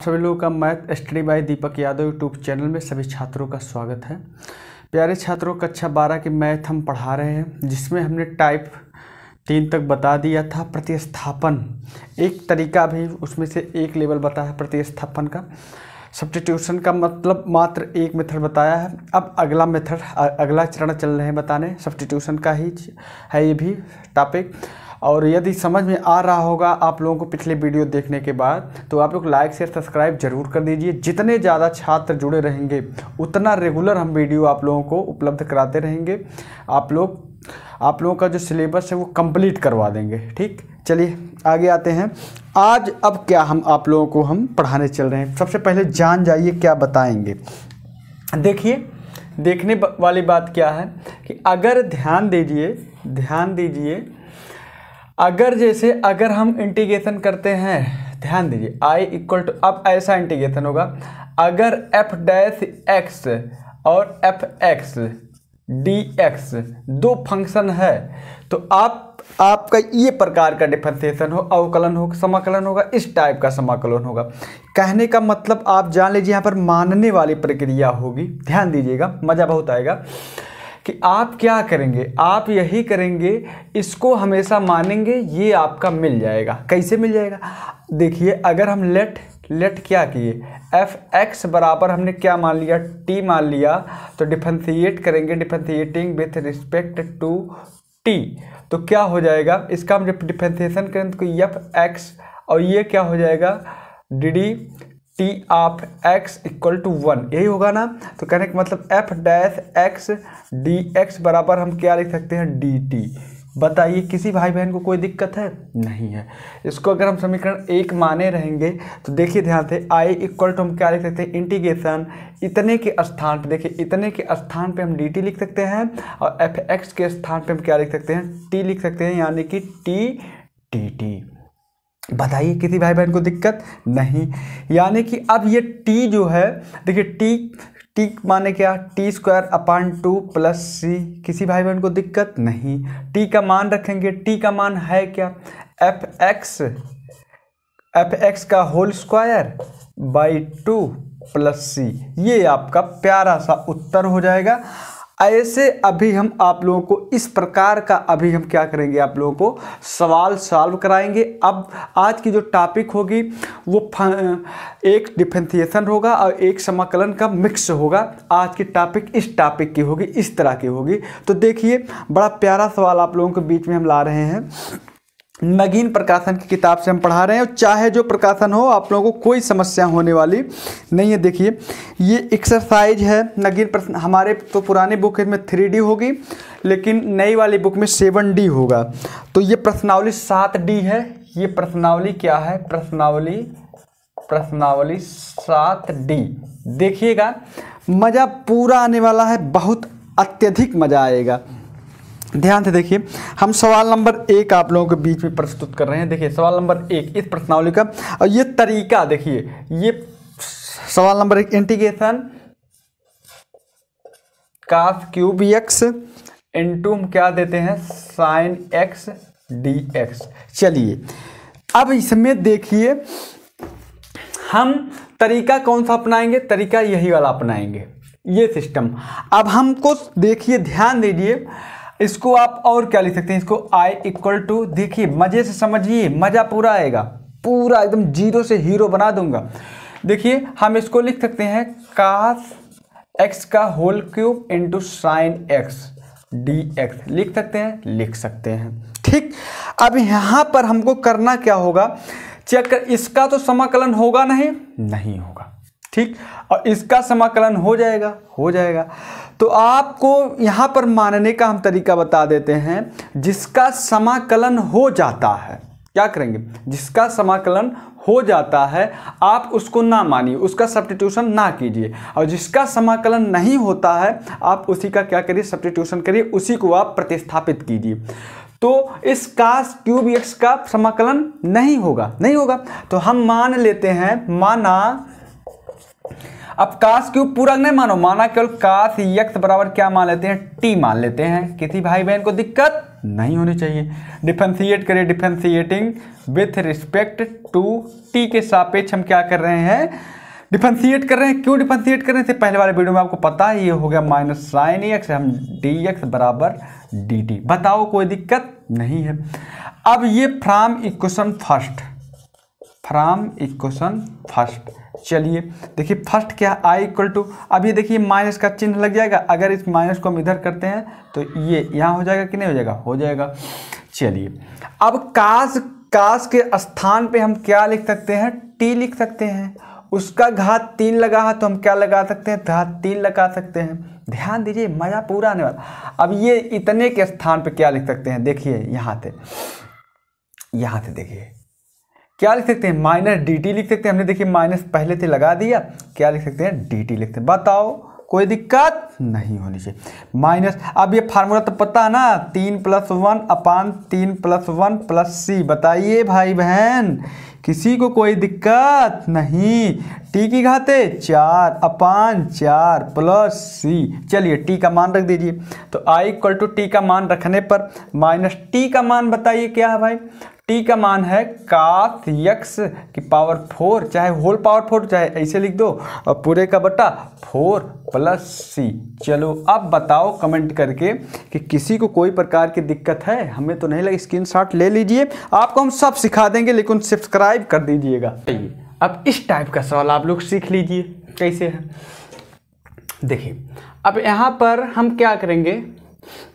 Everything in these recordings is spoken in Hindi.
सभी लोगों का math study bye Deepak Yadav YouTube channel में सभी छात्रों का स्वागत है। प्यारे छात्रों, कक्षा 12 की मैथ हम पढ़ा रहे हैं, जिसमें हमने टाइप 3 तक बता दिया था। प्रतिस्थापन एक तरीका भी उसमें से एक लेवल बताया है प्रतिस्थापन का। सब्स्टिट्यूशन का मतलब मात्र एक मेथड बताया है। अब अगला मेथड, अगला चरण चल रहे हैं बताने। सब्स्टिट्यूशन का ही है ये भी टॉपिक। और यदि समझ में आ रहा होगा आप लोगों को पिछले वीडियो देखने के बाद, तो आप लोग लाइक शेयर सब्सक्राइब जरूर कर दीजिए। जितने ज़्यादा छात्र जुड़े रहेंगे उतना रेगुलर हम वीडियो आप लोगों को उपलब्ध कराते रहेंगे। आप लोगों का जो सिलेबस है वो कंप्लीट करवा देंगे। ठीक, चलिए आगे आते हैं। आज अब क्या हम लोगों को पढ़ाने चल रहे हैं। सबसे पहले जान जाइए क्या बताएंगे। देखिए, देखने वाली बात क्या है कि अगर ध्यान दीजिए अगर हम इंटीग्रेशन करते हैं, ध्यान दीजिए, i इक्वल टू, अब ऐसा इंटीग्रेशन होगा, अगर f डैश x और f x dx दो फंक्शन है तो आपका ये प्रकार का डिफरेंशिएशन हो, अवकलन हो, समाकलन होगा, इस टाइप का समाकलन होगा। कहने का मतलब आप जान लीजिए यहाँ पर मानने वाली प्रक्रिया होगी। ध्यान दीजिएगा, मज़ा बहुत आएगा कि आप क्या करेंगे, आप यही करेंगे, इसको हमेशा मानेंगे, ये आपका मिल जाएगा। कैसे मिल जाएगा? देखिए, अगर हम लेट क्या किए, एफ एक्स बराबर हमने क्या मान लिया, टी मान लिया, तो डिफरेंशिएट करेंगे, differentiating with respect to T, तो क्या हो जाएगा, इसका हम डिफरेंशिएशन करें तो एफ एक्स, और ये क्या हो जाएगा, d d t of x equal to 1, यही होगा ना। तो कहने का मतलब f dash x D x बराबर हम क्या लिख सकते हैं, डी टी। बताइए, किसी भाई बहन को कोई दिक्कत है? नहीं है। इसको अगर हम समीकरण 1 माने रहेंगे तो देखिए ध्यान से, आई इक्वल टू हम क्या लिख सकते हैं, इंटीग्रेशन इतने के स्थान पे, देखिए इतने के स्थान पे हम डी टी लिख सकते हैं, और एफ एक्स के स्थान पे हम क्या लिख सकते हैं, टी लिख सकते हैं, यानी कि टी टी टी। बताइए, किसी भाई बहन को दिक्कत नहीं। यानी कि अब ये टी जो है, देखिए टी माने क्या, टी स्क्वायर अपान 2 प्लस सी। किसी भाई बहन को दिक्कत नहीं। टी का मान रखेंगे, टी का मान है क्या, एफ एक्स का होल स्क्वायर बाई 2 प्लस सी। ये आपका प्यारा सा उत्तर हो जाएगा। ऐसे अभी हम आप लोगों को इस प्रकार का अभी हम क्या करेंगे, आप लोगों को सवाल सॉल्व कराएंगे। अब आज की जो टॉपिक होगी वो एक डिफरेंशिएशन होगा और एक समाकलन का मिक्स होगा। आज की टॉपिक इस टॉपिक की होगी, इस तरह की होगी। तो देखिए, बड़ा प्यारा सवाल आप लोगों के बीच में हम ला रहे हैं। नगीन प्रकाशन की किताब से हम पढ़ा रहे हैं, और चाहे जो प्रकाशन हो आप लोगों को कोई समस्या होने वाली नहीं है। देखिए, ये एक्सरसाइज है नगीन प्रश्न। हमारे तो पुरानी बुक में 3D होगी, लेकिन नई वाली बुक में 7D होगा। तो ये प्रश्नावली 7D है। ये प्रश्नावली क्या है, प्रश्नावली 7D। देखिएगा, मज़ा पूरा आने वाला है, बहुत अत्यधिक मज़ा आएगा। ध्यान से देखिए, हम सवाल नंबर 1 आप लोगों के बीच में प्रस्तुत कर रहे हैं। देखिए, सवाल नंबर 1 इस प्रश्नावली का, और ये तरीका देखिए, ये सवाल number 1, integration cos cube x into हम क्या देते हैं, साइन एक्स डी एक्स। चलिए, अब इसमें देखिए हम तरीका कौन सा अपनाएंगे, तरीका यही वाला अपनाएंगे, ये सिस्टम। अब हमको देखिए, ध्यान दीजिए, इसको आप और क्या लिख सकते हैं, इसको i इक्वल टू, देखिए मज़े से समझिए, मज़ा पूरा आएगा, पूरा एकदम जीरो से हीरो बना दूंगा। देखिए, हम इसको लिख सकते हैं cos x का whole cube into sine x D x. लिख सकते हैं। ठीक, अब यहाँ पर हमको करना क्या होगा, चेक कर, इसका तो समाकलन होगा नहीं होगा। ठीक, और इसका समाकलन हो जाएगा। तो आपको यहाँ पर मानने का हम तरीका बता देते हैं। जिसका समाकलन हो जाता है, क्या करेंगे, जिसका समाकलन हो जाता है आप उसको ना मानिए, उसका सब्स्टिट्यूशन ना कीजिए, और जिसका समाकलन नहीं होता है आप उसी का क्या करिए, सब्स्टिट्यूशन करिए, उसी को आप प्रतिस्थापित कीजिए। तो इस cos क्यूब एक्स का समाकलन नहीं होगा। तो हम मान लेते हैं, माना अब काश क्यूब पूरक नहीं मानो, माना केवल काश यक्स बराबर क्या मान लेते हैं, टी मान लेते हैं। किसी भाई बहन को दिक्कत नहीं होनी चाहिए। डिफरेंशिएट करें, differentiating with respect to t के सापेक्ष हम क्या कर रहे हैं, डिफरेंशिएट कर रहे हैं। क्यों डिफरेंशिएट कर रहे हैं, पहले वाले वीडियो में आपको पता है, ये हो गया माइनस साइन एक्स, हम डी एक्स बराबर डी टी। बताओ कोई दिक्कत नहीं है। अब ये फ्रॉम इक्वेशन फर्स्ट, चलिए देखिए फर्स्ट क्या, आई इक्वल टू, अब ये देखिए माइनस का चिन्ह लग जाएगा, अगर इस माइनस को हम इधर करते हैं तो ये यहाँ हो जाएगा कि नहीं हो जाएगा, हो जाएगा। चलिए अब काश के स्थान पे हम क्या लिख सकते हैं, टी लिख सकते हैं। उसका घात 3 लगा है तो हम क्या लगा सकते हैं, घात 3 लगा सकते हैं। ध्यान दीजिए, मज़ा पूरा आने वाला। अब ये इतने के स्थान पे क्या लिख सकते हैं, देखिए यहाँ से देखिए क्या लिख सकते हैं, माइनस डी टी लिख सकते हैं। हमने देखिए माइनस पहले से लगा दिया, क्या लिख सकते हैं, डी टी लिखते हैं। बताओ कोई दिक्कत नहीं होनी चाहिए। माइनस, अब ये फार्मूला तो पता है ना, 3 + 1 अपान 3 + 1 + c। बताइए भाई बहन, किसी को कोई दिक्कत नहीं। टी की घाते 4 अपान 4 + c। चलिए टी का मान रख दीजिए, तो आई इक्वल टू टी का मान रखने पर माइनस टी का मान बताइए क्या है भाई, टी का मान है cos x की पावर 4, चाहे होल पावर 4 चाहे ऐसे लिख दो, और पूरे का बटा 4 + c। चलो अब बताओ कमेंट करके कि किसी को कोई प्रकार की दिक्कत है, हमें तो नहीं लगी। स्क्रीनशॉट ले लीजिए, आपको हम सब सिखा देंगे, लेकिन सब्सक्राइब कर दीजिएगा। अब इस टाइप का सवाल आप लोग सीख लीजिए कैसे है। देखिए अब यहाँ पर हम क्या करेंगे,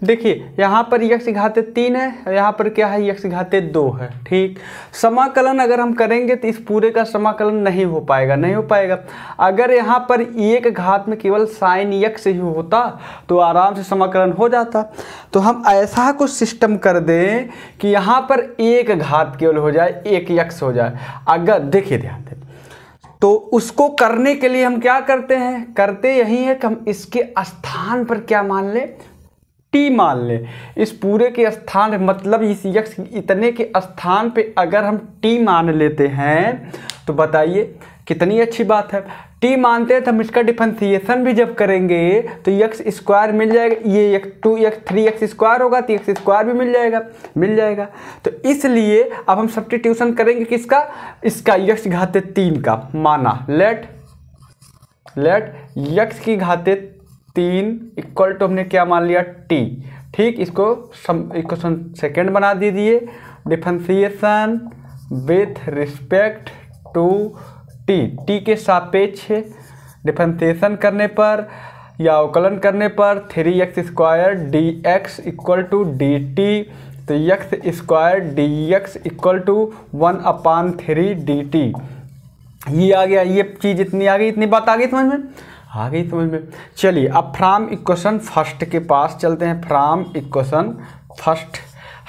देखिए यहाँ पर x की घाते 3 है, यहाँ पर क्या है, x की घाते 2 है। ठीक, समाकलन अगर हम करेंगे तो इस पूरे का समाकलन नहीं हो पाएगा। अगर यहाँ पर एक घात में केवल साइन x ही होता तो आराम से समाकलन हो जाता। तो हम ऐसा कुछ सिस्टम कर दें कि यहाँ पर एक घात केवल हो जाए, एक x हो जाए। अगर देखिए ध्यान दें, तो उसको करने के लिए हम क्या करते हैं, करते यही है कि हम इसके स्थान पर क्या मान लें, टी मान ले। इस पूरे के स्थान, मतलब इस यक्स इतने के स्थान पे अगर हम टी मान लेते हैं तो बताइए कितनी अच्छी बात है। टी मानते हैं तो हम इसका डिफरेंशिएशन भी जब करेंगे तो एक्स स्क्वायर मिल जाएगा, ये 2x 3x स्क्वायर होगा तो एक्स स्क्वायर भी मिल जाएगा। तो इसलिए अब हम सब्स्टिट्यूशन करेंगे किसका, इसका x की घाते 3 का। माना लेट x की घाते 3 इक्वल टू हमने क्या मान लिया, टी। ठीक, इसको इक्वेशन सेकेंड बना दीजिए, differentiation with respect to t के सापेक्ष डिफरेंशिएशन करने पर या अवकलन करने पर 3x² dx equal to dt। तो x² dx equal to 1/3 dt। ये आ गया, ये चीज़ इतनी आ गई, इतनी बात आ गई समझ में। चलिए अब फ्रॉम इक्वेशन फर्स्ट के पास चलते हैं। फ्रॉम इक्वेशन फर्स्ट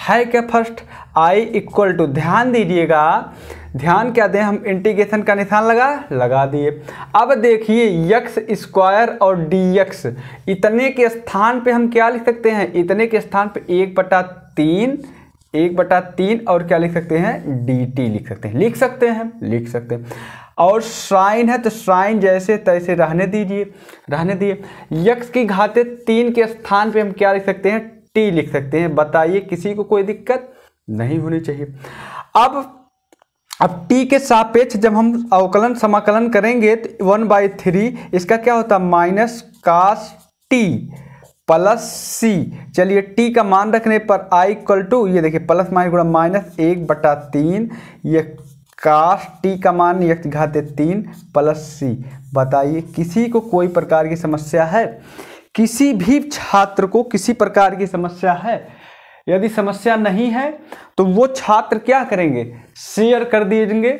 है क्या, फर्स्ट आई इक्वल टू, ध्यान दीजिएगा, ध्यान क्या दें, हम इंटीग्रेशन का निशान लगा दिए। अब देखिए x² और dx इतने के स्थान पे हम क्या लिख सकते हैं, इतने के स्थान पे 1/3 और क्या लिख सकते हैं, dt लिख सकते हैं। और साइन है तो साइन जैसे तैसे रहने दीजिए। x की घाते 3 के स्थान पे हम क्या लिख सकते हैं, t लिख सकते हैं। बताइए किसी को कोई दिक्कत नहीं होनी चाहिए। अब t के सापेक्ष जब हम अवकलन समाकलन करेंगे तो 1/3 इसका क्या होता है, minus cos t plus c। चलिए t का मान रखने पर i इक्वल टू, ये देखिए प्लस माइनस गुणा माइनस 1/3, ये cos t का मान x घाते 3 प्लस c। बताइए किसी को कोई प्रकार की समस्या है, किसी भी छात्र को किसी प्रकार की समस्या है? यदि समस्या नहीं है तो वो छात्र क्या करेंगे, शेयर कर दीजिएंगे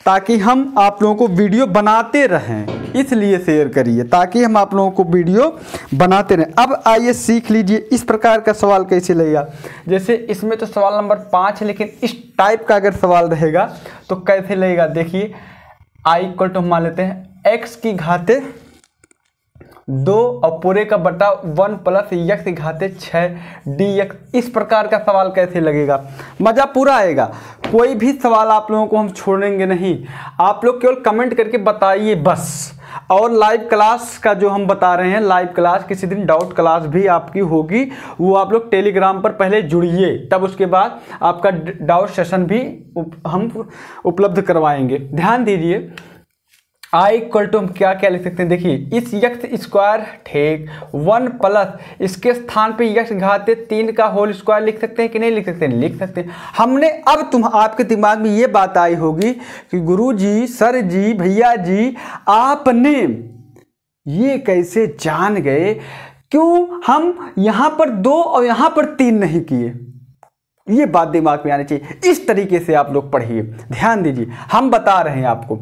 ताकि हम आप लोगों को वीडियो बनाते रहें। इसलिए शेयर करिए ताकि हम आप लोगों को वीडियो बनाते रहें। अब आइए सीख लीजिए इस प्रकार का सवाल कैसे लगेगा। जैसे इसमें तो सवाल नंबर 5 है, लेकिन इस टाइप का अगर सवाल रहेगा तो कैसे लगेगा। देखिए आई इक्वल टू मान लेते हैं x की घाते 2 और पूरे का बटा 1 प्लस x की घाते 6 dx। इस प्रकार का सवाल कैसे लगेगा, मज़ा पूरा आएगा। कोई भी सवाल आप लोगों को हम छोड़ेंगे नहीं, आप लोग केवल कमेंट करके बताइए बस। और लाइव क्लास का जो हम बता रहे हैं, लाइव क्लास किसी दिन डाउट क्लास भी आपकी होगी, वो आप लोग टेलीग्राम पर पहले जुड़िए, तब उसके बाद आपका डाउट सेशन भी हम उपलब्ध करवाएंगे। ध्यान दीजिए, आई इक्वल टू हम क्या क्या लिख सकते हैं, देखिए इस यक्स स्क्वायर ठीक 1 प्लस इसके स्थान पे यक्स घाते 3 का होल स्क्वायर लिख सकते हैं कि नहीं लिख सकते हैं, लिख सकते हैं हमने। अब आपके दिमाग में ये बात आई होगी कि गुरुजी, सर जी, भैया जी, आपने ये कैसे जान गए, क्यों हम यहां पर 2 और यहां पर 3 नहीं किए। ये बात दिमाग में आनी चाहिए। इस तरीके से आप लोग पढ़िए, ध्यान दीजिए, हम बता रहे हैं आपको।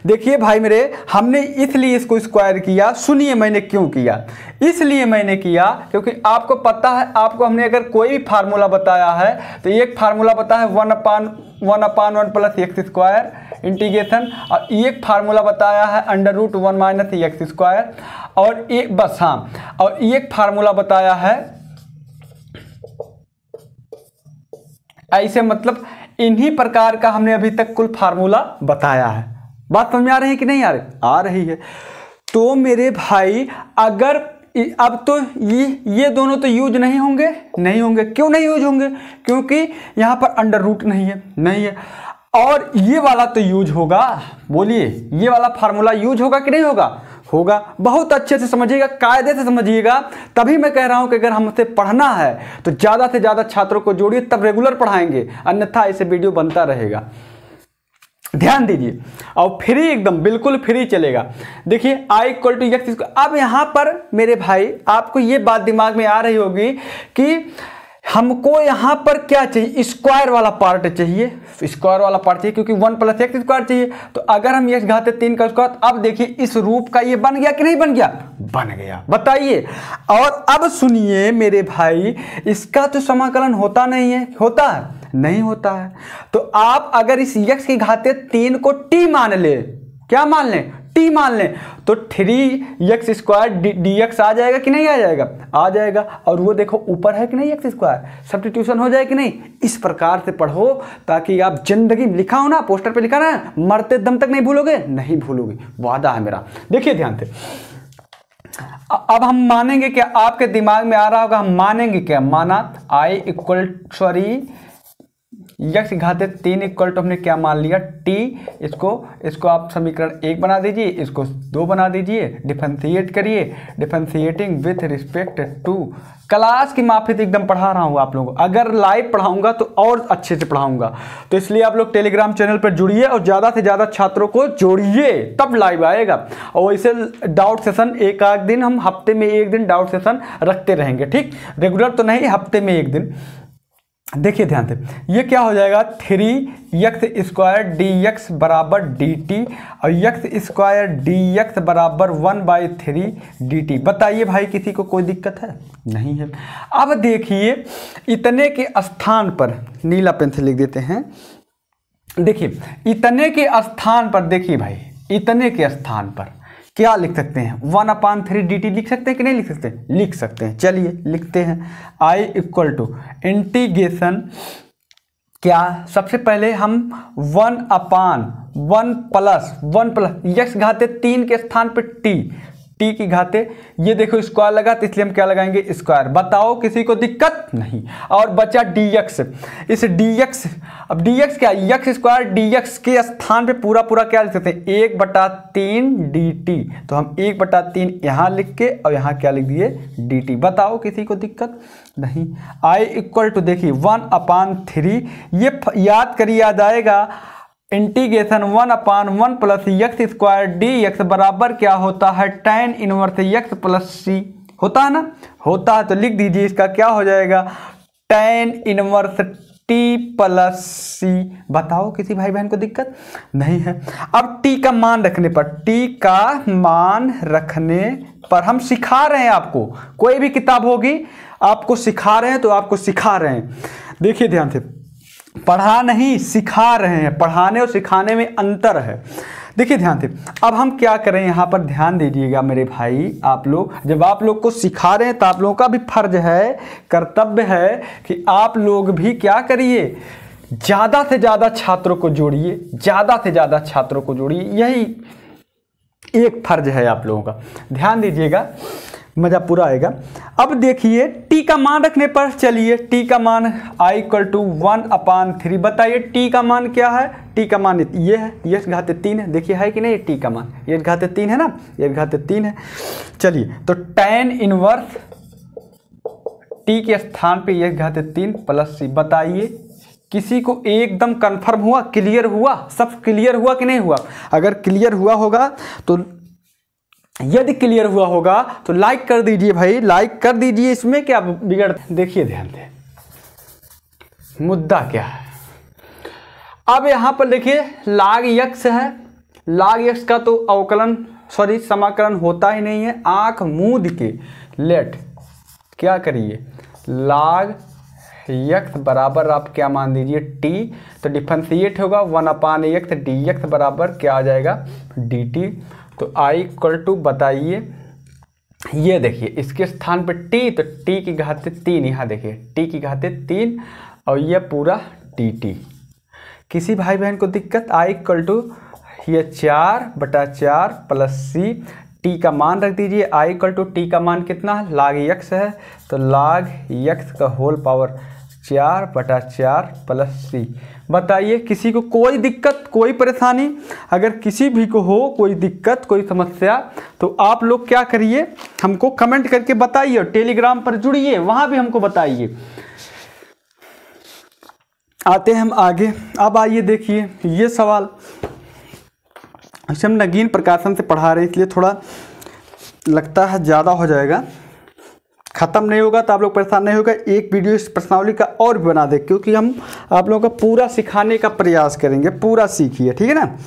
देखिए भाई मेरे, हमने इसलिए इसको स्क्वायर किया, सुनिए मैंने क्यों किया। इसलिए मैंने किया क्योंकि आपको पता है, आपको हमने अगर कोई भी फार्मूला बताया है तो एक फार्मूला पता है 1/1 प्लस एक्स स्क्वायर इंटीग्रेशन, और एक फार्मूला बताया है √1 माइनस एक्स स्क्वायर, और एक बस हाँ, और एक फार्मूला बताया है ऐसे, मतलब इन्हीं प्रकार का हमने अभी तक कुल फार्मूला बताया है। बात समझ में आ रही है कि नहीं आ रही है। तो मेरे भाई अगर अब तो ये दोनों तो यूज नहीं होंगे, क्यों नहीं यूज होंगे, क्योंकि यहां पर अंडर रूट नहीं है, और ये वाला तो यूज होगा। बोलिए, ये वाला फार्मूला यूज होगा कि नहीं होगा। बहुत अच्छे से समझिएगा, कायदे से समझिएगा, तभी मैं कह रहा हूं कि अगर हमसे पढ़ना है तो ज़्यादा से ज़्यादा छात्रों को जोड़िए, तब रेगुलर पढ़ाएंगे, अन्यथा ऐसे वीडियो बनता रहेगा। ध्यान दीजिए, और फ्री, एकदम बिल्कुल फ्री चलेगा। देखिए आई इक्वल टू एक्स। अब यहां पर मेरे भाई आपको ये बात दिमाग में आ रही होगी कि हमको यहां पर क्या चाहिए, स्क्वायर वाला पार्ट चाहिए, क्योंकि 1 प्लस एक्स स्क्वायर चाहिए। तो अगर हम एक्स घाते 3 का स्क्वायर, अब देखिए इस रूप का ये बन गया कि नहीं बन गया, बन गया, बताइए। और अब सुनिए मेरे भाई, इसका तो समाकलन होता नहीं है, नहीं होता है। तो आप अगर इस एक्स की घाते 3 को टी मान ले, क्या मान लें, टी मान लें, तो 3x स्क्वायर dx आ जाएगा कि नहीं आ जाएगा। और वो देखो ऊपर है कि नहीं एक्स स्क्वायर, सब्स्टिट्यूशन हो जाए कि नहीं। इस प्रकार से पढ़ो ताकि आप जिंदगी में, लिखा हो ना, पोस्टर पे लिखा ना, मरते दम तक नहीं भूलोगे, वादा है मेरा। देखिए ध्यान से, अब हम मानेंगे क्या, आपके दिमाग में आ रहा होगा, हम मानेंगे क्या, माना I equal x घाते 3 equal to हमने क्या मान लिया, टी। इसको आप समीकरण 1 बना दीजिए, इसको 2 बना दीजिए, डिफरेंशिएट करिए, differentiating with respect to. Class की माफी तो एकदम पढ़ा रहा हूँ आप लोगों को, अगर लाइव पढ़ाऊंगा तो और अच्छे से पढ़ाऊंगा। तो इसलिए आप लोग टेलीग्राम चैनल पर जुड़िए और ज़्यादा से ज़्यादा छात्रों को जोड़िए, तब लाइव आएगा। और वैसे डाउट सेशन एक आध दिन, हम हफ्ते में 1 दिन डाउट सेशन रखते रहेंगे, ठीक, रेगुलर तो नहीं, हफ्ते में 1 दिन। देखिए ध्यान से, ये क्या हो जाएगा, 3x स्क्वायर dx बराबर dt, और x स्क्वायर dx बराबर 1/3 dt। बताइए भाई, किसी को कोई दिक्कत है, नहीं है। अब देखिए, इतने के स्थान पर नीला पेन से लिख देते हैं। देखिए इतने के स्थान पर, देखिए भाई इतने के स्थान पर क्या लिख सकते हैं, 1/3 dt लिख सकते हैं कि नहीं लिख सकते हैं। चलिए लिखते हैं, आई इक्वल टू इंटीग्रेशन, क्या सबसे पहले हम 1/1 प्लस यक्स घाते 3 के स्थान पर टी की घाते, ये देखो स्क्वायर लगा तो इसलिए हम क्या लगाएंगे, स्क्वायर। बताओ किसी को दिक्कत नहीं। और बचा dx, इस dx, अब dx क्या, x स्क्वायर dx के स्थान पे पूरा क्या लिख सकते हैं, 1/3 dt। तो हम 1/3 यहाँ लिख के और यहाँ क्या लिख दिए, dt। बताओ किसी को दिक्कत नहीं। i इक्वल टू, देखिए 1/3, ये याद करिए, याद आएगा, integration 1/1 plus x square dx बराबर क्या होता है, tan inverse x plus c, होता है ना, होता है। तो लिख दीजिए, इसका क्या हो जाएगा, tan inverse t plus c। बताओ किसी भाई बहन को दिक्कत नहीं है। अब t का मान रखने पर हम सिखा रहे हैं आपको, कोई भी किताब होगी आपको सिखा रहे हैं, तो आपको सिखा रहे हैं। देखिए ध्यान से, पढ़ा नहीं सिखा रहे हैं, पढ़ाने और सिखाने में अंतर है। देखिए ध्यान से, अब हम क्या करें, यहाँ पर ध्यान दीजिएगा मेरे भाई, आप लोग जब आप लोग को सिखा रहे हैं तो आप लोगों का भी फर्ज है, कर्तव्य है कि आप लोग भी क्या करिए, ज़्यादा से ज़्यादा छात्रों को जोड़िए, ज़्यादा से ज़्यादा छात्रों को जोड़िए। एक फर्ज है आप लोगों का, ध्यान दीजिएगा, मज़ा पूरा आएगा। अब देखिए t का मान रखने पर, चलिए t का मान i = 1/3। बताइए t का मान क्या है? t का मान ये है, ये घाते 3 है, देखिए है कि नहीं t का मान, ये घाते 3 है ना, ये घाते 3 है। चलिए तो tan इनवर्स t के स्थान पे ये घाते 3 + c। बताइए किसी को एकदम कंफर्म हुआ, क्लियर हुआ, सब क्लियर हुआ कि नहीं हुआ? अगर क्लियर हुआ होगा तो, यदि क्लियर हुआ होगा तो लाइक कर दीजिए भाई, लाइक कर दीजिए, इसमें क्या बिगड़। देखिए ध्यान दें मुद्दा क्या है। अब यहां पर देखिए log x है, log x का तो अवकलन समाकलन होता ही नहीं है। आंख मूंद के लेट क्या करिए, log x बराबर आप क्या मान दीजिए t, तो डिफरेंशिएट होगा 1/x dx बराबर क्या आ जाएगा dt। तो i = बताइए, ये देखिए इसके स्थान पे t, तो t की घाते 3, यहाँ देखिए t की घाते 3 और ये पूरा dt। किसी भाई बहन को दिक्कत? i = ये 4/4 + c, t का मान रख दीजिए। i = t का मान कितना है? log x है, तो log x का होल पावर 4/4 + c। बताइए किसी को कोई दिक्कत, कोई परेशानी? अगर किसी भी को हो कोई दिक्कत, कोई समस्या, तो आप लोग क्या करिए, हमको कमेंट करके बताइए, टेलीग्राम पर जुड़िए, वहाँ भी हमको बताइए। आते हैं हम आगे। अब आइए देखिए ये सवाल, हम नगीन प्रकाशन से पढ़ा रहे हैं इसलिए थोड़ा लगता है ज़्यादा हो जाएगा, ख़त्म नहीं होगा तो आप लोग परेशान नहीं होगा। एक वीडियो इस प्रश्नावली का और भी बना दे, क्योंकि हम आप लोगों का पूरा सिखाने का प्रयास करेंगे, पूरा सीखिए, ठीक है ना।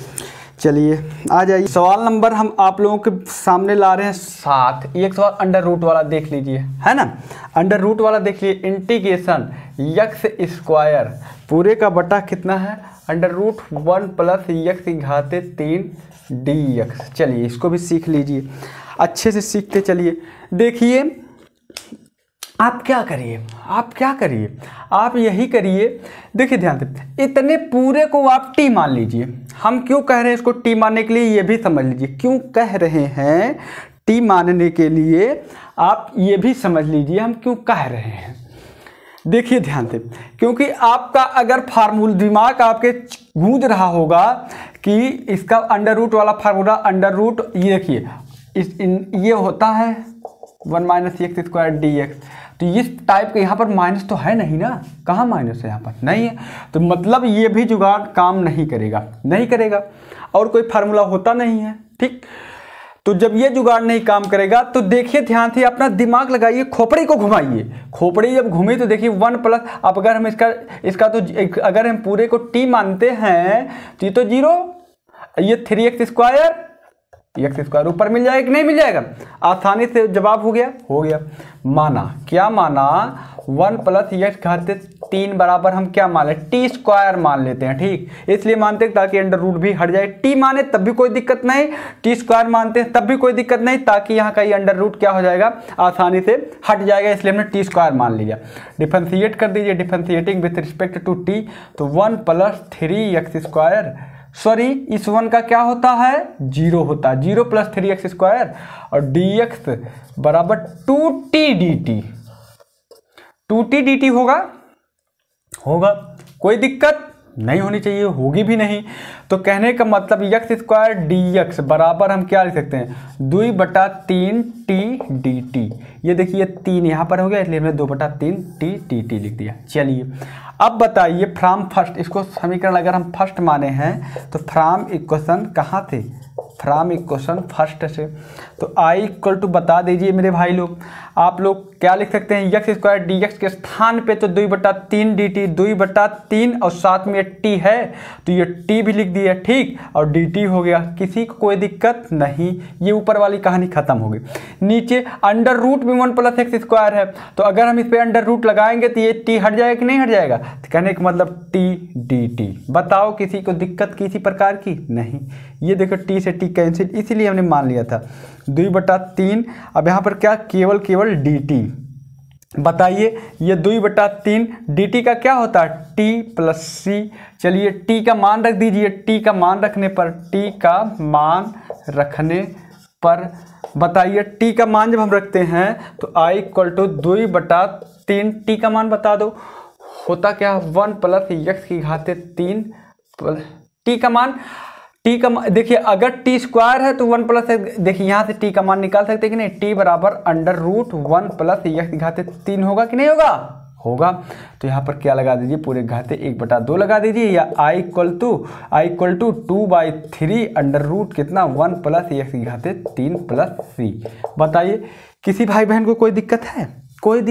चलिए आ जाइए, सवाल नंबर हम आप लोगों के सामने ला रहे हैं 7। एक सवाल अंडर रूट वाला देख लीजिए, है ना, अंडर रूट वाला देखिए। इंटीग्रेशन x² पूरे का बटा कितना है? √1 + x की घाते 3 dx। चलिए इसको भी सीख लीजिए, अच्छे से सीखते चलिए। देखिए आप क्या करिए, आप यही करिए, देखिए ध्यान से, इतने पूरे को आप t मान लीजिए। हम क्यों कह रहे हैं इसको t मानने के लिए, ये भी समझ लीजिए क्यों कह रहे हैं t मानने के लिए, आप ये भी समझ लीजिए हम क्यों कह रहे हैं। देखिए ध्यान से, क्योंकि आपका अगर फार्मूला दिमाग आपके गूंज रहा होगा कि इसका अंडर रूट वाला फार्मूला, अंडर रूट ये देखिए ये होता है 1 - x² dx, तो इस टाइप के यहाँ पर माइनस तो है नहीं ना, कहाँ माइनस है? यहाँ पर नहीं है, तो मतलब ये भी जुगाड़ काम नहीं करेगा, और कोई फार्मूला होता नहीं है, ठीक। तो जब ये जुगाड़ नहीं काम करेगा तो देखिए ध्यान से, अपना दिमाग लगाइए, खोपड़ी को घुमाइए, खोपड़ी जब घूमे तो देखिए 1 प्लस, अब अगर हम इसका तो अगर हम पूरे को t मानते हैं तो ये तो 0, ये 3x² x² ऊपर मिल जाएगा कि नहीं मिल जाएगा? आसानी से जवाब हो गया। माना, क्या माना? 1 + x घाते 3 बराबर हम क्या मान लें? t² मान लेते हैं, ठीक। इसलिए मानते हैं ताकि अंडर रूट भी हट जाए, t माने तब भी कोई दिक्कत नहीं, t² मानते हैं तब भी कोई दिक्कत नहीं, ताकि यहाँ का ये अंडर रूट क्या हो जाएगा, आसानी से हट जाएगा, इसलिए हमने t² मान लिया। डिफरेंशिएट कर दीजिए, differentiating with respect to t, तो 1 + 3x², सॉरी इस 1 का क्या होता है? 0 होता है, 0 + 3x² और dx बराबर 2t dt, 2t dt होगा, कोई दिक्कत नहीं होनी चाहिए, होगी भी नहीं। तो कहने का मतलब x² dx बराबर हम क्या लिख सकते हैं? 2/3t dt। ये देखिए 3 यहाँ पर हो गया, इसलिए हमने 2/3t dt लिख दिया। चलिए अब बताइए फ्रॉम फर्स्ट, इसको समीकरण अगर हम फर्स्ट माने हैं तो फ्रॉम इक्वेशन कहाँ थे? फ्रॉम इक्वेशन फर्स्ट से, तो i = बता दीजिए मेरे भाई लोग, आप लोग क्या लिख सकते हैं? x² dx के स्थान पे तो 2/3 dt, 2/3 और साथ में t है तो ये t भी लिख दिया, ठीक, और dt हो गया। किसी को कोई दिक्कत नहीं, ये ऊपर वाली कहानी खत्म हो गई। नीचे अंडर रूट भी 1 + x² है, तो अगर हम इस पे अंडर रूट लगाएंगे तो ये t हट जाएगा कि नहीं हट जाएगा? तो कहने का मतलब t dt। बताओ किसी को दिक्कत किसी प्रकार की? नहीं। ये देखो t से t कैंसिल, इसीलिए हमने मान लिया था 2/3। अब यहाँ पर क्या, केवल dt। बताइए ये 2/3 dt का क्या होता है? t + c। चलिए t का मान रख दीजिए, t का मान रखने पर, t का मान रखने पर बताइए टी का मान जब हम रखते हैं तो आई इक्वल टू 2/3, टी का मान बता दो, होता क्या 1 प्लस एक्स की घाते 3, टी का मान देखिए अगर टी स्क्वायर है तो 1 प्लस, देखिए यहाँ से टी का मान निकाल सकते हैं कि नहीं, टी बराबर √1 प्लस एक्स की घाते 3 होगा कि नहीं होगा, होगा। तो यहाँ पर क्या लगा दीजिए, पूरे घाते 1/2 लगा दीजिए, या आई इक्वल टू 2/3 √ कितना 1 प्लस एक्स की घाते 3 + 3। बताइए किसी भाई बहन को कोई दिक्कत है, कोई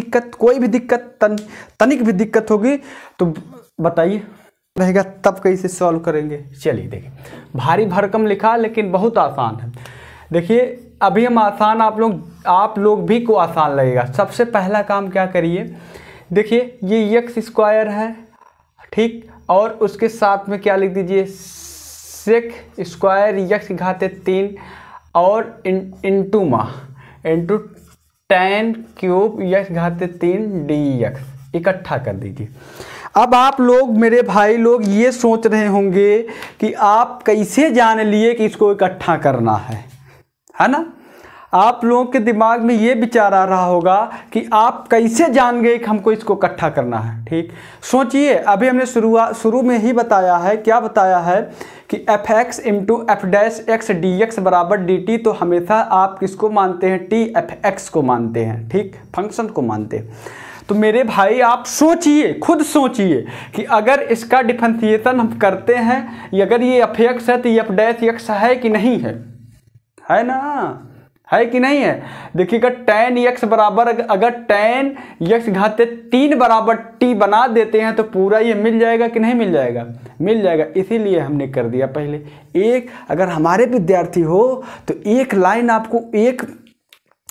भी दिक्कत तनिक भी दिक्कत होगी तो बताइए रहेगा, तब कैसे सॉल्व करेंगे। चलिए देखिए भारी भरकम लिखा लेकिन बहुत आसान है। देखिए अभी हम आसान, आप लोग भी को आसान लगेगा। सबसे पहला काम क्या करिए, देखिए ये x² है, ठीक, और उसके साथ में क्या लिख दीजिए sec² x की घाते 3 और इंटू tan क्यूब x की घाते 3 dx इकट्ठा कर दीजिए। अब आप लोग मेरे भाई लोग ये सोच रहे होंगे कि आप कैसे जान लिए कि इसको इकट्ठा करना है ना। आप लोगों के दिमाग में ये विचार आ रहा होगा कि आप कैसे जान गए कि हमको इसको इकट्ठा करना है। ठीक, सोचिए अभी हमने शुरू में ही बताया है, क्या बताया है कि fx × f' x dx बराबर dt। तो हमेशा आप किसको मानते हैं, t fx को मानते हैं, ठीक, फंक्शन को मानते हैं। तो मेरे भाई आप सोचिए, खुद सोचिए कि अगर इसका डिफरेंशिएशन हम करते हैं, अगर ये fx है तो ये f' है कि नहीं है, है ना, है कि नहीं है। देखिएगा tan x बराबर, अगर tan x घाते 3 बराबर t बना देते हैं तो पूरा ये मिल जाएगा कि नहीं मिल जाएगा, मिल जाएगा। इसीलिए हमने कर दिया पहले एक। अगर हमारे विद्यार्थी हो तो एक लाइन आपको एक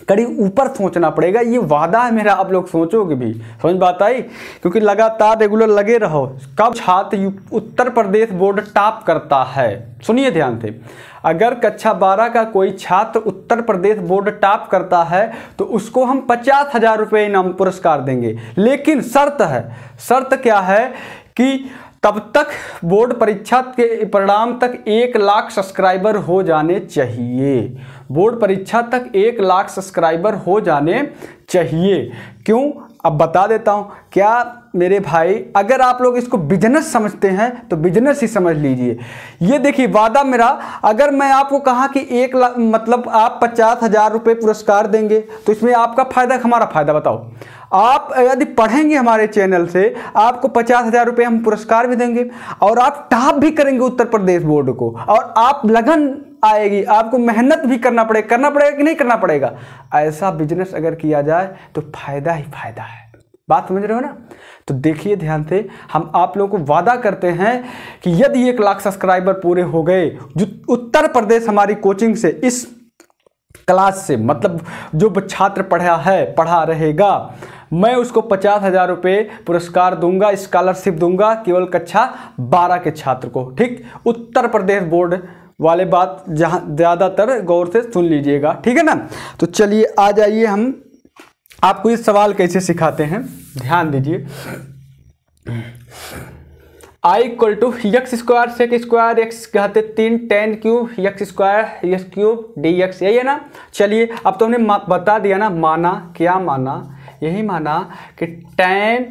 कड़ी ऊपर सोचना पड़ेगा, ये वादा है मेरा, आप लोग सोचोगे भी, समझ बात आई, क्योंकि लगातार रेगुलर लगे रहो। कब छात्र उत्तर प्रदेश बोर्ड टॉप करता है, सुनिए ध्यान से, अगर कक्षा 12 का कोई छात्र उत्तर प्रदेश बोर्ड टॉप करता है तो उसको हम 50,000 रुपये इनाम पुरस्कार देंगे। लेकिन शर्त है, शर्त क्या है कि तब तक बोर्ड परीक्षा के परिणाम तक 1 लाख सब्सक्राइबर हो जाने चाहिए, बोर्ड परीक्षा तक 1 लाख सब्सक्राइबर हो जाने चाहिए। क्यों, अब बता देता हूं। क्या मेरे भाई, अगर आप लोग इसको बिजनेस समझते हैं तो बिजनेस ही समझ लीजिए। ये देखिए वादा मेरा, अगर मैं आपको कहा कि 1 लाख मतलब आप 50,000 रुपये पुरस्कार देंगे तो इसमें आपका फायदा हमारा फायदा, बताओ। आप यदि पढ़ेंगे हमारे चैनल से आपको 50,000 रुपये हम पुरस्कार भी देंगे और आप टॉप भी करेंगे उत्तर प्रदेश बोर्ड को, और आप लगन आएगी, आपको मेहनत भी करना पड़ेगा कि नहीं करना पड़ेगा। ऐसा बिजनेस अगर किया जाए तो फायदा ही फायदा है, बात समझ रहे हो ना। तो देखिए ध्यान से, हम आप लोगों को वादा करते हैं कि यदि 1 लाख सब्सक्राइबर पूरे हो गए, जो उत्तर प्रदेश हमारी कोचिंग से इस क्लास से मतलब जो छात्र पढ़ा रहेगा, मैं उसको 50,000 रुपये पुरस्कार दूंगा, स्कॉलरशिप दूंगा, केवल कक्षा 12 के छात्र को, ठीक। उत्तर प्रदेश बोर्ड वाले बात जहां ज़्यादातर गौर से सुन लीजिएगा, ठीक है ना। तो चलिए आ जाइए, हम आपको ये सवाल कैसे सिखाते हैं, ध्यान दीजिए। I equal to x square sec² x घाते 3 tan क्यूब x² dx, यही है ना। चलिए अब तो हमने बता दिया ना, माना क्या माना, यही माना कि tan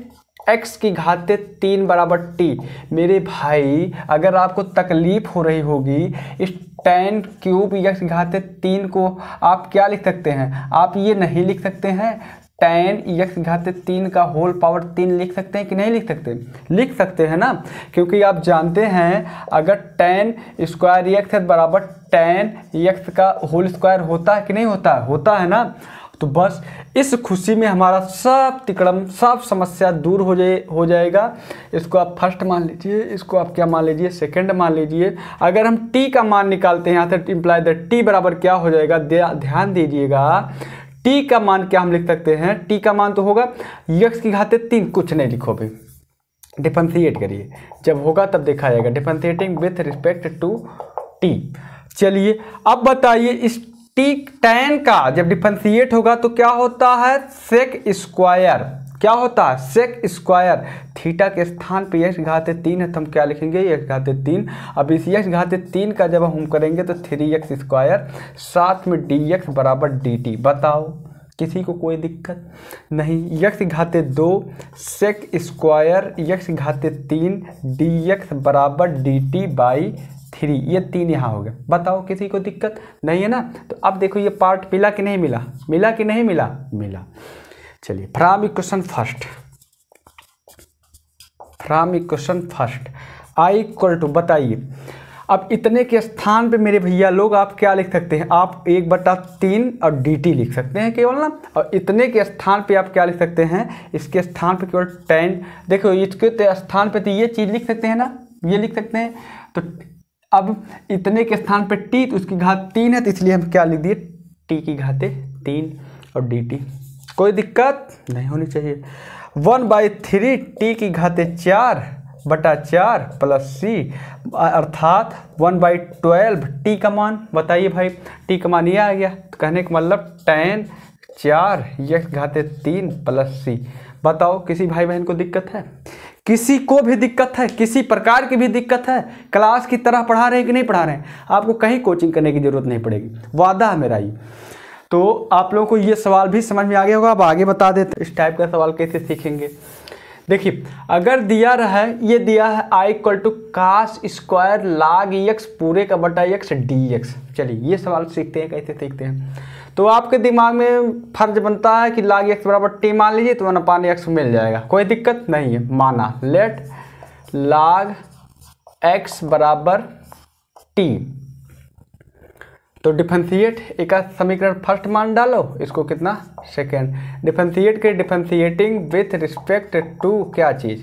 x की घाते 3 बराबर t। मेरे भाई अगर आपको तकलीफ हो रही होगी, इस tan क्यूब x की घाते 3 को आप क्या लिख सकते हैं, आप ये नहीं लिख सकते हैं tan x की घाते 3 का होल पावर 3 लिख सकते हैं कि नहीं लिख सकते, लिख सकते हैं ना। क्योंकि आप जानते हैं अगर tan स्क्वायर x बराबर tan x का होल स्क्वायर होता है कि नहीं होता, होता है ना। तो बस इस खुशी में हमारा सब तिकड़म, सब समस्या दूर हो जाएगा। इसको आप फर्स्ट मान लीजिए, इसको आप क्या मान लीजिए, सेकंड मान लीजिए। अगर हम t का मान निकालते हैं यहाँ से, इम्प्लाई दैट t बराबर क्या हो जाएगा, ध्यान दीजिएगा, t का मान क्या हम लिख सकते हैं, t का मान तो होगा x की घाते 3, कुछ नहीं लिखो भाई, डिफरेंशिएट करिए, जब होगा तब देखा जाएगा, differentiating with respect to t। चलिए अब बताइए, इस t tan का जब डिफरेंशिएट होगा तो क्या होता है, sec² क्या होता है सेक स्क्वायर थीटा के स्थान पे x घाते 3 है तो हम क्या लिखेंगे x घाते 3। अब इस x घाते 3 का जब हम करेंगे तो 3x स्क्वायर साथ में dx बराबर dt। बताओ किसी को कोई दिक्कत नहीं। x घाते 2 सेक स्क्वायर x घाते 3 dx बराबर dt बाई 3, ये 3 यहाँ हो गया। बताओ किसी को दिक्कत नहीं है ना। तो अब देखो ये पार्ट मिला कि नहीं मिला, मिला कि नहीं मिला, मिला। चलिए from equation first, from equation first i equal to, बताइए अब इतने के स्थान पे मेरे भैया लोग आप क्या लिख सकते हैं, आप 1/3 और dt लिख सकते हैं केवल ना। और इतने के स्थान पे आप क्या लिख सकते हैं, इसके स्थान पे केवल tan। देखो इसके स्थान पे तो ये चीज़ लिख सकते हैं ना, ये लिख सकते हैं। तो अब इतने के स्थान पे t, तो उसकी घात 3 है, तो इसलिए हम क्या लिख दिए t की घाते 3 और dt। कोई दिक्कत नहीं होनी चाहिए। 1/3 t की घाते 4/4 प्लस c, अर्थात 1/12 t का मान। बताइए भाई t का मान ये आ गया, तो कहने का मतलब tan 4 x घाते 3 प्लस c। बताओ किसी भाई बहन को दिक्कत है, किसी को भी दिक्कत है, किसी प्रकार की भी दिक्कत है। क्लास की तरह पढ़ा रहे हैं कि नहीं पढ़ा रहे हैं, आपको कहीं कोचिंग करने की जरूरत नहीं पड़ेगी, वादा है मेरा ये। तो आप लोगों को ये सवाल भी समझ में आ गया होगा। अब आगे बता देते इस टाइप का सवाल कैसे सीखेंगे। देखिए अगर दिया रहा है, ये दिया है i equal to cos square log x पूरे का बटा x dx। चलिए ये सवाल सीखते हैं, कैसे सीखते हैं। तो आपके दिमाग में फर्ज बनता है कि log x बराबर t मान लीजिए तो 1/x मिल जाएगा, कोई दिक्कत नहीं है। माना लेट log x बराबर t, तो डिफरेंशिएट एक समीकरण फर्स्ट मान डालो, इसको कितना सेकेंड, डिफरेंशिएट के डिफरेंशिएटिंग विथ रिस्पेक्ट टू क्या चीज़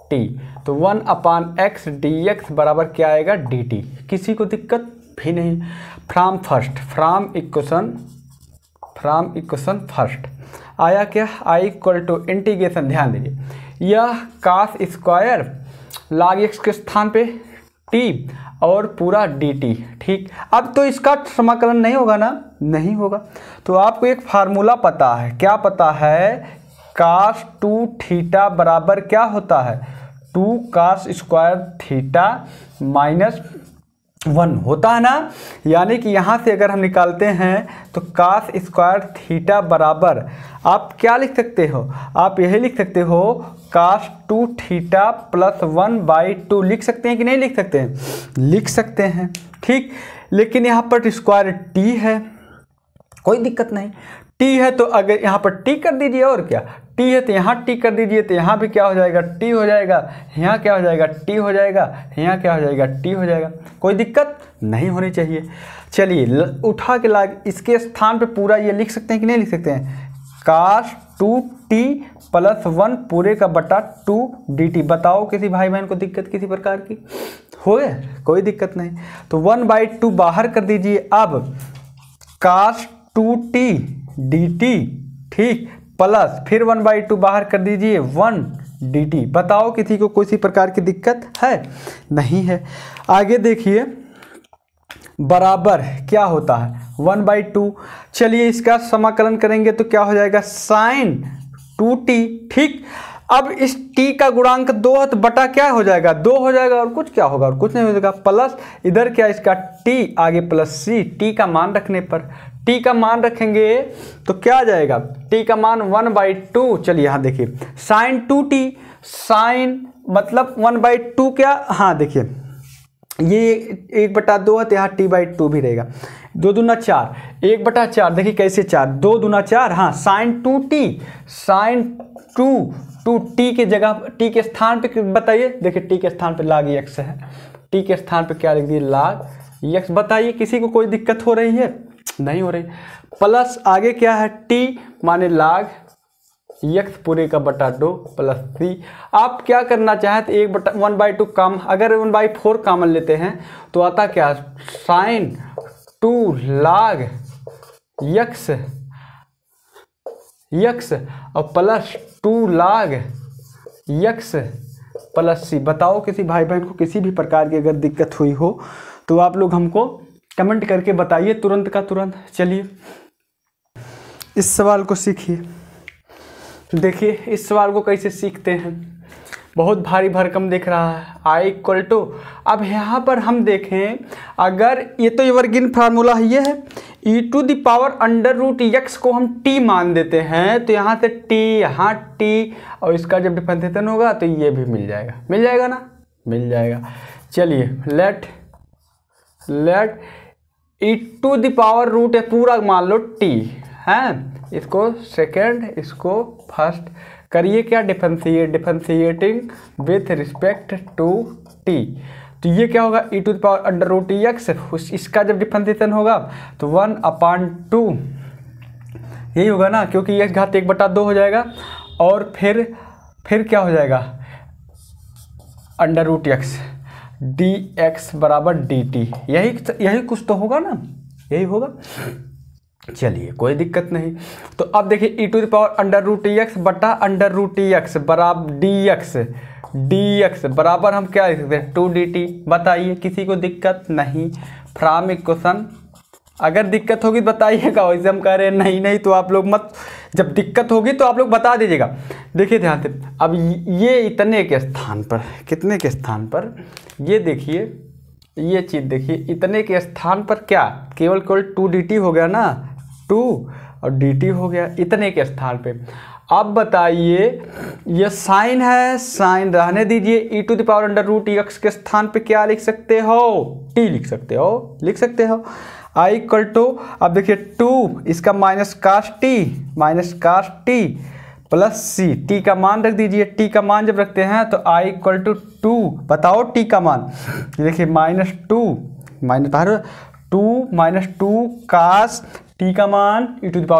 t, तो 1/x dx बराबर क्या आएगा dt। किसी को दिक्कत भी नहीं। From first, from equation first आया क्या, i इक्वल टू इंटीग्रेशन, ध्यान दीजिए यह कास स्क्वायर log x के स्थान पे t और पूरा dt। ठीक, अब तो इसका समाकलन नहीं होगा ना, नहीं होगा। तो आपको एक फार्मूला पता है, क्या पता है, कास 2 थीटा बराबर क्या होता है 2 कास स्क्वायर थीटा माइनस 1 होता है ना। यानी कि यहाँ से अगर हम निकालते हैं तो कास स्क्वायर थीटा बराबर आप क्या लिख सकते हो, आप यही लिख सकते हो कास 2 थीटा प्लस 1/2 लिख सकते हैं कि नहीं लिख सकते हैं, लिख सकते हैं। ठीक, लेकिन यहाँ पर स्क्वायर t है, कोई दिक्कत नहीं, t है तो अगर यहाँ पर t कर दीजिए, और क्या t है तो यहाँ t कर दीजिए, तो यहाँ भी क्या हो जाएगा t हो जाएगा, यहाँ क्या हो जाएगा t हो जाएगा, यहाँ क्या हो जाएगा t हो जाएगा, कोई दिक्कत नहीं होनी चाहिए। चलिए उठा के लाग इसके स्थान पे पूरा ये लिख सकते हैं कि नहीं लिख सकते हैं, कास 2t प्लस 1 पूरे का बटा 2 dt। बताओ किसी भाई बहन को दिक्कत किसी प्रकार की हो गया, कोई दिक्कत नहीं। तो 1/2 बाहर कर दीजिए, अब कास 2t dt, ठीक, प्लस फिर 1/2 बाहर कर दीजिए 1 dt। बताओ किसी को कोई सी प्रकार की दिक्कत है, नहीं है। आगे देखिए बराबर क्या होता है 1/2। चलिए इसका समाकलन करेंगे तो क्या हो जाएगा साइन 2t। ठीक, अब इस t का गुणांक 2 है तो बटा क्या हो जाएगा 2 हो जाएगा, और कुछ क्या होगा, और कुछ नहीं हो जाएगा, प्लस इधर क्या इसका t आगे प्लस c, t का मान रखने पर, t का मान रखेंगे तो क्या आ जाएगा t का मान 1/2। चलिए यहाँ देखिए साइन 2t, साइन मतलब 1/2 क्या, हाँ देखिए ये 1/2 है तो यहाँ t/2 भी रहेगा, 2 दूना 4, 1/4, देखिए कैसे 4, 2 दूना 4, हाँ साइन 2t, साइन 2 t के जगह t के स्थान पे बताइए, देखिए t के स्थान पे log x है, t के स्थान पे क्या लिख दिए log x। बताइए किसी को कोई दिक्कत हो रही है, नहीं हो रही। प्लस आगे क्या है t माने log x पूरे का बटा 2 प्लस c। आप क्या करना चाहें तो 1/2 काम, अगर 1/4 कॉमन लेते हैं तो आता क्या साइन 2 log x और plus 2 log x plus c। बताओ किसी भाई बहन को किसी भी प्रकार की अगर दिक्कत हुई हो तो आप लोग हमको कमेंट करके बताइए तुरंत का तुरंत। चलिए इस सवाल को सीखिए, देखिए इस सवाल को कैसे सीखते हैं, बहुत भारी भरकम दिख रहा है। आई इक्वल टू, अब यहाँ पर हम देखें, अगर ये तो एवरग्रीन फार्मूला है, ये है E to the power under root X को हम टी मान देते हैं, तो यहाँ से टी, यहाँ टी, और इसका जब डिफरेंशिएशन होगा तो ये भी मिल जाएगा, मिल जाएगा ना, मिल जाएगा। चलिए let e to the power root है पूरा मान लो टी है, इसको सेकेंड, इसको फर्स्ट करिए क्या, differentiating with respect to T, तो ये क्या होगा E to the power under root X, इसका जब डिफरेंशिएशन होगा तो 1/2 यही होगा ना, क्योंकि x घात 1/2 हो जाएगा, और फिर क्या हो जाएगा under root x D x बराबर डी टी, यही कुछ तो होगा ना, यही होगा। चलिए कोई दिक्कत नहीं। तो अब देखिए E to the power under root X बटा अंडर रूट एक्स बराबर डी एक्स बराबर हम क्या लिख सकते हैं 2dt। बताइए किसी को दिक्कत नहीं फ्रॉम इक्वेशन, अगर दिक्कत होगी बताइएगा, वैसे हम कह रहे हैं नहीं तो आप लोग मत, जब दिक्कत होगी तो आप लोग बता दीजिएगा। देखिए ध्यान से, अब ये इतने के स्थान पर, कितने के स्थान पर, ये देखिए ये चीज़ देखिए, इतने के स्थान पर क्या केवल 2dt हो गया ना, 2 और dt हो गया इतने के स्थान पे। अब बताइए ये साइन है, साइन रहने दीजिए, E to the power under root X के स्थान पे क्या लिख सकते हो, टी लिख सकते हो। आई इक्वल टू, अब देखिए 2 इसका माइनस कास टी प्लस सी, टी का मान रख दीजिए, टी का मान जब रखते हैं तो आई इक्वल टू 2, बताओ टी का मान, देखिए -2 कास टी का मान E to the power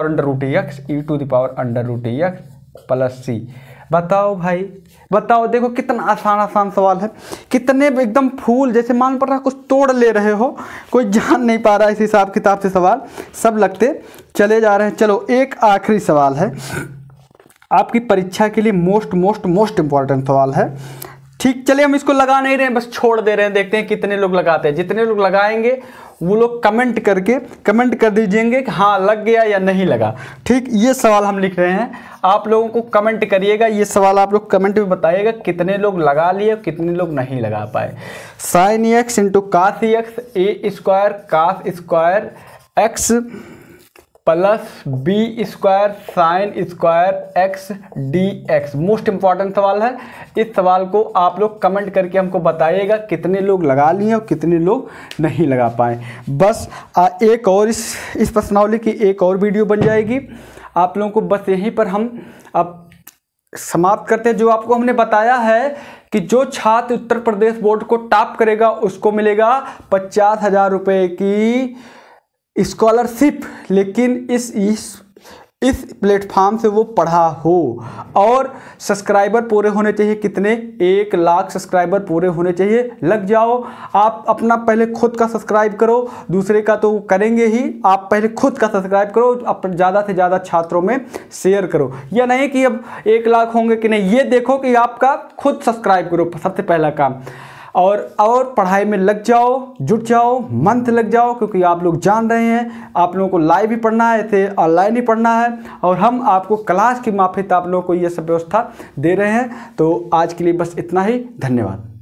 under root X plus C. बताओ भाई बताओ, देखो कितना आसान सवाल है, कितने एकदम फूल जैसे मान पड़ रहा कुछ तोड़ ले रहे हो, कोई जान नहीं पा रहा इस हिसाब किताब से सवाल सब लगते चले जा रहे हैं। चलो एक आखिरी सवाल है आपकी परीक्षा के लिए, मोस्ट इंपॉर्टेंट सवाल है, ठीक। चलिए हम इसको लगा नहीं रहे हैं, बस छोड़ दे रहे हैं, देखते हैं कितने लोग लगाते हैं। जितने लोग लगाएंगे वो लोग कमेंट कर दीजिएंगे कि हाँ लग गया या नहीं लगा, ठीक। ये सवाल हम लिख रहे हैं, आप लोगों को कमेंट करिएगा, ये सवाल आप लोग कमेंट में बताइएगा कितने लोग लगा लिए, कितने लोग नहीं लगा पाए। Sine X into cos X A square cos square X plus B square sine square X D X, most important सवाल है। इस सवाल को आप लोग कमेंट करके हमको बताइएगा कितने लोग लगा लिए और कितने लोग नहीं लगा पाए। बस एक और इस प्रश्नावली की एक और वीडियो बन जाएगी आप लोगों को, बस यहीं पर हम अब समाप्त करते हैं। जो आपको हमने बताया है कि जो छात्र उत्तर प्रदेश बोर्ड को टॉप करेगा उसको मिलेगा 50,000 रुपये की स्कॉलरशिप, लेकिन इस प्लेटफॉर्म से वो पढ़ा हो, और सब्सक्राइबर पूरे होने चाहिए कितने, 1 लाख सब्सक्राइबर पूरे होने चाहिए। लग जाओ, आप अपना पहले खुद का सब्सक्राइब करो, दूसरे का तो करेंगे ही, आप पहले खुद का सब्सक्राइब करो, आप ज़्यादा से ज़्यादा छात्रों में शेयर करो। यह नहीं कि अब 1 लाख होंगे कि नहीं, ये देखो कि आपका खुद सब्सक्राइब करो, सबसे पहला काम। और पढ़ाई में लग जाओ, जुट जाओ, मन से लग जाओ, क्योंकि आप लोग जान रहे हैं आप लोगों को लाइव ही पढ़ना है, ऐसे ऑनलाइन ही पढ़ना है, और हम आपको क्लास की माफिक आप लोगों को ये सब व्यवस्था दे रहे हैं। तो आज के लिए बस इतना ही, धन्यवाद।